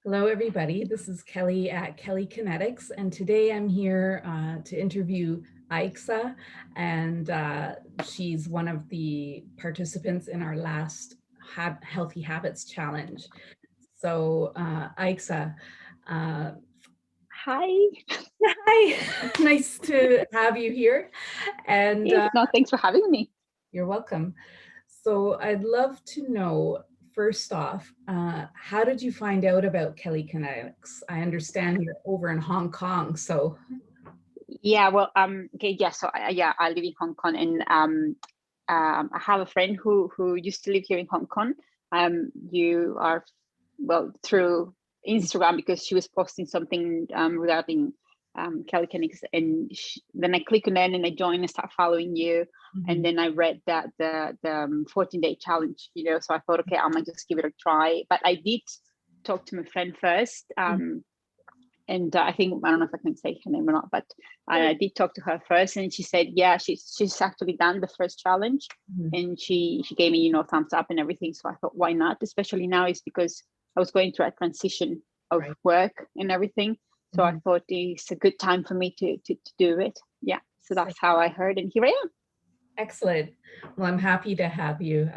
Hello, everybody. This is Kelly at KellyKinetix, and today I'm here to interview Aixa, and she's one of the participants in our last Healthy Habits Challenge. So, Aixa, uh, Hi. hi, nice to have you here, and Yes, no, thanks for having me. you're welcome. So, I'd love to know, first off, how did you find out about KellyKinetix? I understand you're over in Hong Kong, so. Yeah, well, okay, yeah. So, I live in Hong Kong, and I have a friend who used to live here in Hong Kong. You are through Instagram because she was posting something regarding KellyKinetix, and then I click on it and I join and start following you. And then I read that the 14-day challenge, so I thought, okay, I might just give it a try. But I did talk to my friend first. And I think, I don't know if I can say her name or not, but I did talk to her first, and she said, yeah, she's actually done the first challenge, and she gave me, thumbs up and everything. So I thought, why not? Especially now, is because I was going through a transition of work and everything. So I thought it's a good time for me to do it. Yeah. So that's how I heard, and here I am. Excellent. Well, I'm happy to have you.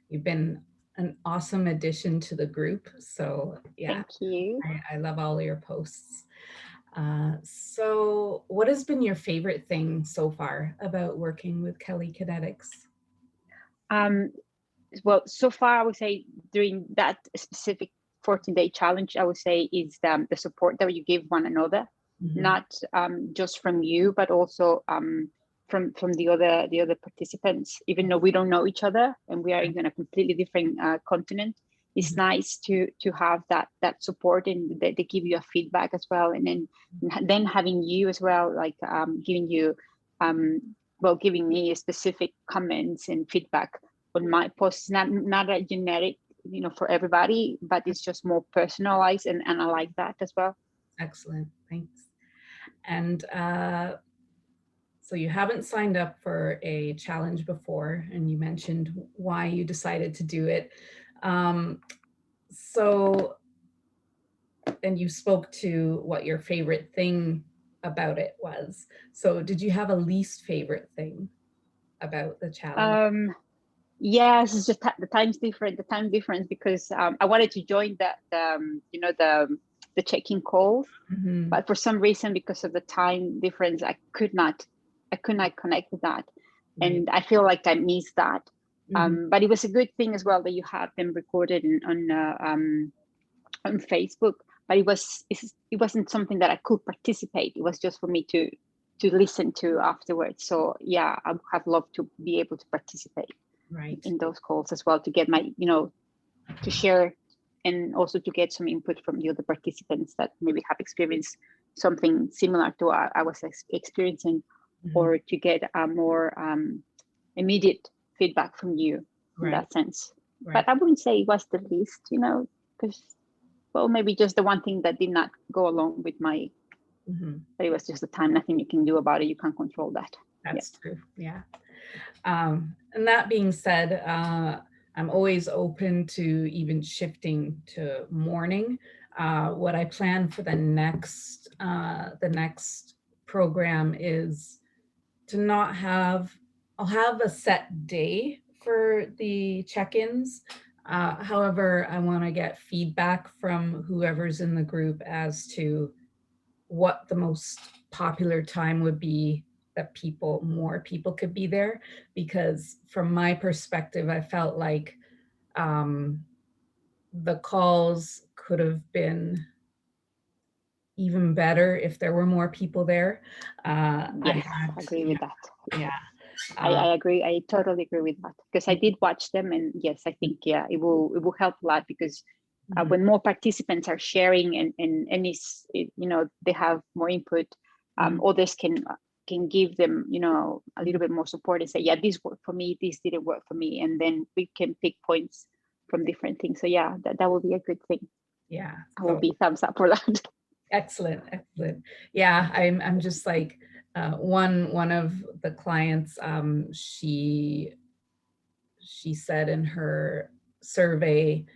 You've been an awesome addition to the group. So yeah, Thank you. I love all your posts. So what has been your favorite thing so far about working with KellyKinetix? Well, so far I would say during that specific 14-day challenge, I would say is the support that you give one another, not just from you, but also from the other participants. Even though we don't know each other and we are in a completely different continent, it's nice to have that support, and they give you a feedback as well, and then having you as well, like giving you giving me specific comments and feedback on my posts, not a generic, for everybody, but it's just more personalized, and I like that as well. Excellent, thanks. And so you haven't signed up for a challenge before, and you mentioned why you decided to do it. So, and you spoke to what your favorite thing about it was. So did you have a least favorite thing about the challenge? Yes, it's just the time's different. The time difference, because I wanted to join the check-in calls, but for some reason, because of the time difference, I could not connect with that, Right. and I feel like I missed that. But it was a good thing as well that you have them recorded on Facebook. But it wasn't something that I could participate. It was just for me to listen to afterwards. So yeah, I would have loved to be able to participate in those calls as well, to get my, to share, and also to get some input from the other participants that maybe have experienced something similar to what I was experiencing, or to get a more immediate feedback from you in that sense. But I wouldn't say it was the least, because, well, maybe just the one thing that did not go along with my, but it was just the time, nothing you can do about it. You can't control that. That's true. Yeah. And that being said, I'm always open to even shifting to morning. What I plan for the next program is to not have, I'll have a set day for the check-ins. However, I want to get feedback from whoever's in the group as to what the most popular time would be that more people could be there. Because from my perspective, I felt like the calls could have been even better if there were more people there. Yes, I agree with that. Yeah. I agree. I totally agree with that, because I did watch them, and yes, I think, yeah, it will help a lot, because when more participants are sharing, and they have more input, others can give them, a little bit more support and say, yeah, this worked for me, this didn't work for me, and then we can pick points from different things. So yeah, that will be a good thing. Yeah, I will be thumbs up for that. Excellent. Yeah, I'm just like one of the clients. She said in her survey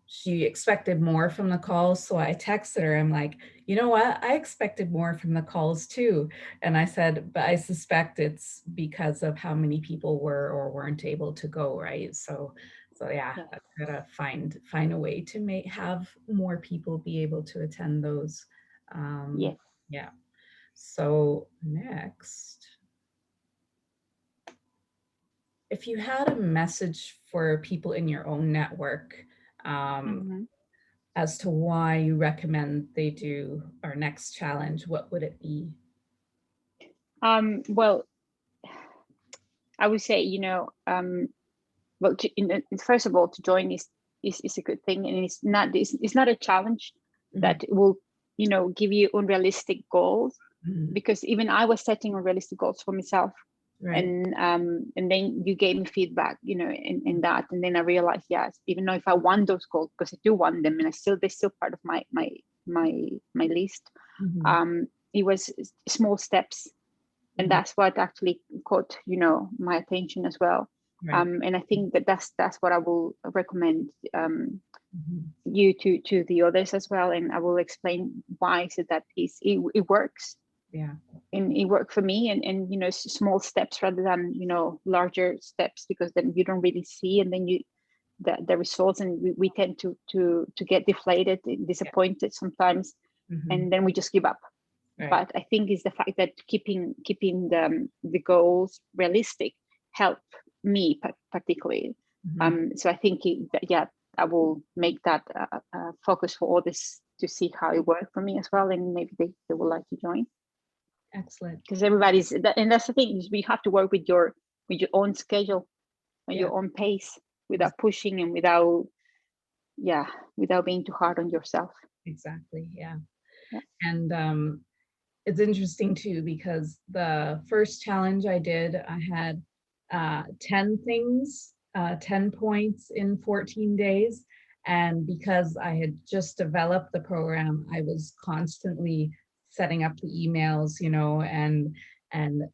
she expected more from the calls. So I texted her, I'm like, you know what? I expected more from the calls too. And I said, but I suspect it's because of how many people were or weren't able to go, right? So yeah, Yes. I've gotta find a way to have more people be able to attend those. Yes. Yeah. So next, if you had a message for people in your own network, um, Mm-hmm. as to why you recommend they do our next challenge, what would it be? Well, I would say, well, first of all, to join is a good thing, and it's not a challenge Mhm. that will, give you unrealistic goals, Mhm. because even I was setting unrealistic goals for myself, Right. and then you gave me feedback, in that, and then I realized, yes, even though if I want those goals, because I do want them, and they're still part of my list. Mhm. It was small steps, and Mhm. that's what actually caught my attention as well. Right. And I think that that's what I will recommend, Mhm. you to the others as well, and I will explain why, so that it works, Yeah. and it worked for me, and small steps rather than larger steps, because then you don't really see, and then the results, and we tend to get deflated and Yeah. disappointed sometimes, Mhm. and then we just give up. Right. But I think it's the fact that keeping the goals realistic help me particularly. Mhm. So I think yeah, I will make that focus for all this, to see how it worked for me as well, and maybe they would like to join, Excellent. because everybody's and that's the thing, is we have to work with your own schedule and Yeah. your own pace, Ex- without pushing, and without being too hard on yourself. Exactly. Yeah. Yeah. And it's interesting too, because the first challenge I did, I had 10 things, 10 points in 14 days. And because I had just developed the program, I was constantly setting up the emails, and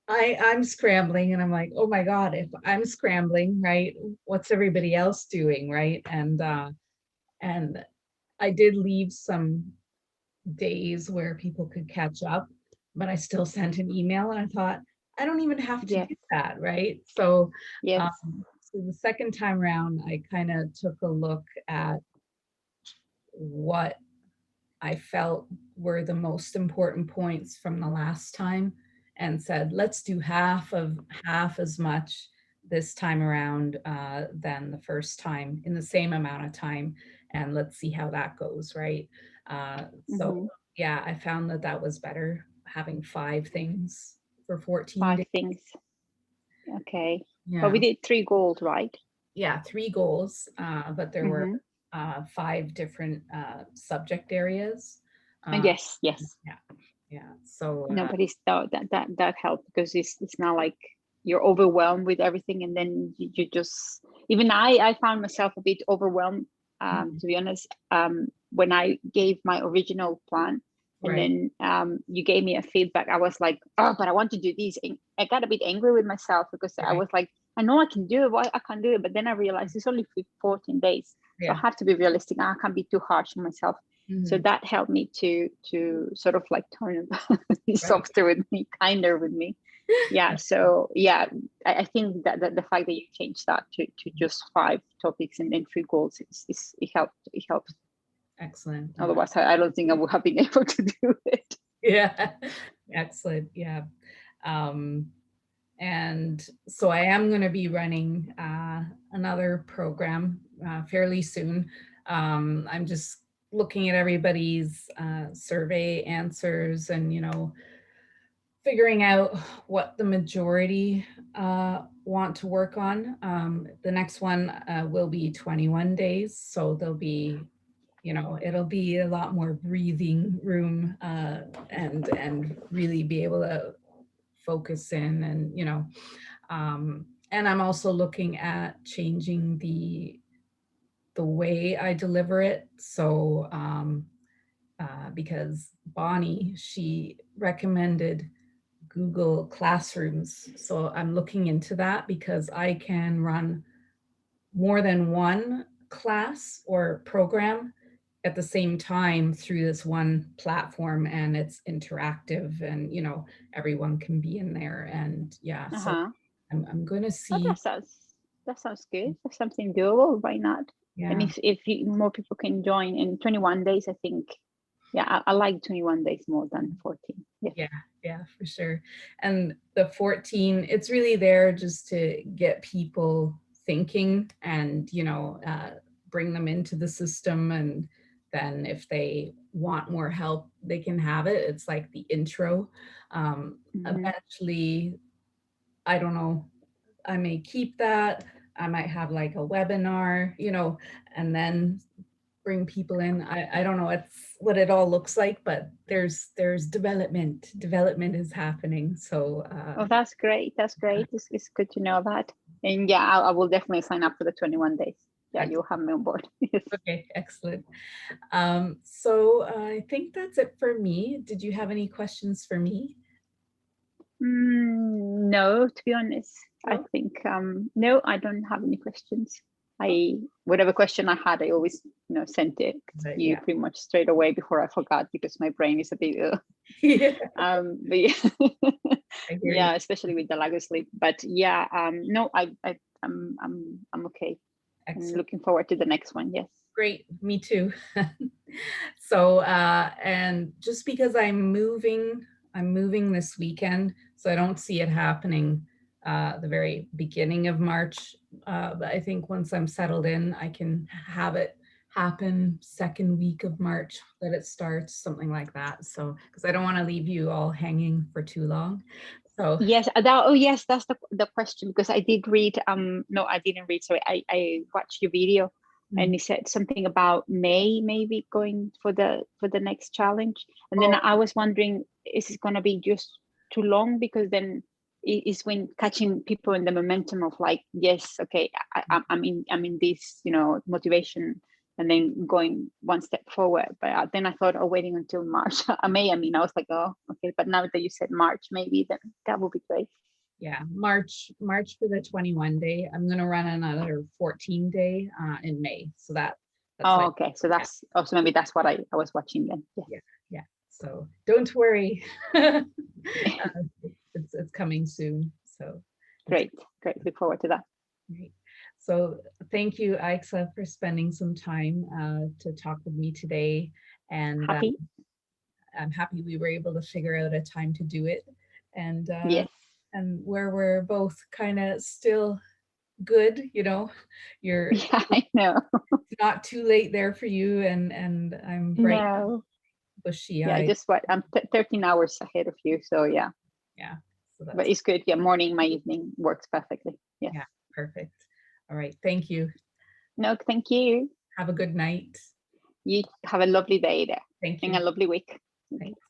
I'm scrambling, and I'm like, oh my God, if I'm scrambling, right, what's everybody else doing, right? And I did leave some days where people could catch up, but I still sent an email, and I thought, I don't even have to Yes. do that, right? So, Yes. so the second time around, I kind of took a look at what I felt were the most important points from the last time, and said, let's do half as much this time around than the first time in the same amount of time, and let's see how that goes, right? So Hmm. yeah, I found that that was better, having 5 things for 14 5 days. things. Okay. But we Yeah, did 3 goals, right? yeah, 3 goals, but there were Mm-hmm. 5 different subject areas. And Uh, yes, yes. yeah, yeah. So No, but that helped, because it's not like you're overwhelmed with everything, and then you just, even I found myself a bit overwhelmed, mhm, to be honest, when I gave my original plan, and right, then you gave me a feedback. I was like, oh, but I want to do this, and I got a bit angry with myself, because I right, was like, I know I can do it, why I can't do it? But then I realized it's only 14 days, so I yeah, have to be realistic. I can't be too harsh on myself. So mhm, that helped me to sort of like turn be right, softer with me, kinder with me. Yeah. So yeah, I think that the fact that you changed that to just 5 topics and then 3 goals, it helped. It helps. excellent. Otherwise, I don't think I would have been able to do it. Yeah, excellent. Yeah. Um, and so I am going to be running another program fairly soon. I'm just looking at everybody's survey answers, and figuring out what the majority want to work on. The next one will be 21 days, so there'll be, it'll be a lot more breathing room, and really be able to focus in, and I'm also looking at changing the way I deliver it. So because Bonnie, she recommended Google Classrooms. So I'm looking into that, because I can run more than one class or program at the same time through this one platform, and it's interactive, and everyone can be in there. And yeah, so Uh-huh. I'm going to Oh, see. that sounds good. That's something doable. Why not? And Yeah, more people can join in 21 days, I think. Yeah, I like 21 days more than 14. Yes. yeah, for sure. And the 14, it's really there just to get people thinking, and bring them into the system. And then if they want more help, they can have it. It's like the intro. Mhm. Eventually, I don't know, I may keep that. I might have like a webinar, and then bring people in. I don't know what it all looks like, but there's development is happening. So Oh, that's great. That's great. It's good to know that. And yeah, I will definitely sign up for the 21 days. Yeah, you'll have me on board. Yes. okay, excellent. So I think that's it for me. Did you have any questions for me? No, to be honest, I No? think no, I don't have any questions. Whatever question I had, I always sent it to But you yeah. pretty much straight away before I forgot, because my brain is a bit Yeah, but yeah, I hear you. yeah, especially with the lack of sleep. But yeah, no, I'm okay. I'm Excellent. looking forward to the next one. Yes. Great, me too. So, and just because I'm moving this weekend, so I don't see it happening the very beginning of March. But I think once I'm settled in, I can have it happen second week of March that it starts, something like that. So, because I don't want to leave you all hanging for too long. So, Yes, yes, that's the question, because I did read, no, I didn't read, sorry, I watched your video, and mm, it said something about May maybe going for the next challenge. And then oh, I was wondering, is it gonna be just too long? Because then is when catching people in the momentum of like, yes, okay, I'm in this, motivation, and then going one step forward. But then I thought, oh, waiting until March, I was like, oh, okay. But now that you said March, maybe then that would be great. yeah, March for the 21 day. I'm gonna run another 14 day in May. So that's Oh, like, okay. So yeah, that's also, maybe that's what I was watching then. yeah, yeah. So don't worry. It's coming soon. So it's Great, great. Look forward to that. great. So thank you, Aixa, for spending some time to talk with me today. And Happy? I'm happy we were able to figure out a time to do it. And Yes. where we're both kind of still good, you're Yeah, I know. not too late there for you, and I'm bright, No. bushy Yeah, eyed. just what I'm 13 hours ahead of you. So yeah, Yeah, so but that's it's good. Yeah, morning, my evening works perfectly. Yes. yeah, perfect. All right, thank you. No, thank you. Have a good night. You have a lovely day there Thank and a you. lovely week. Thanks.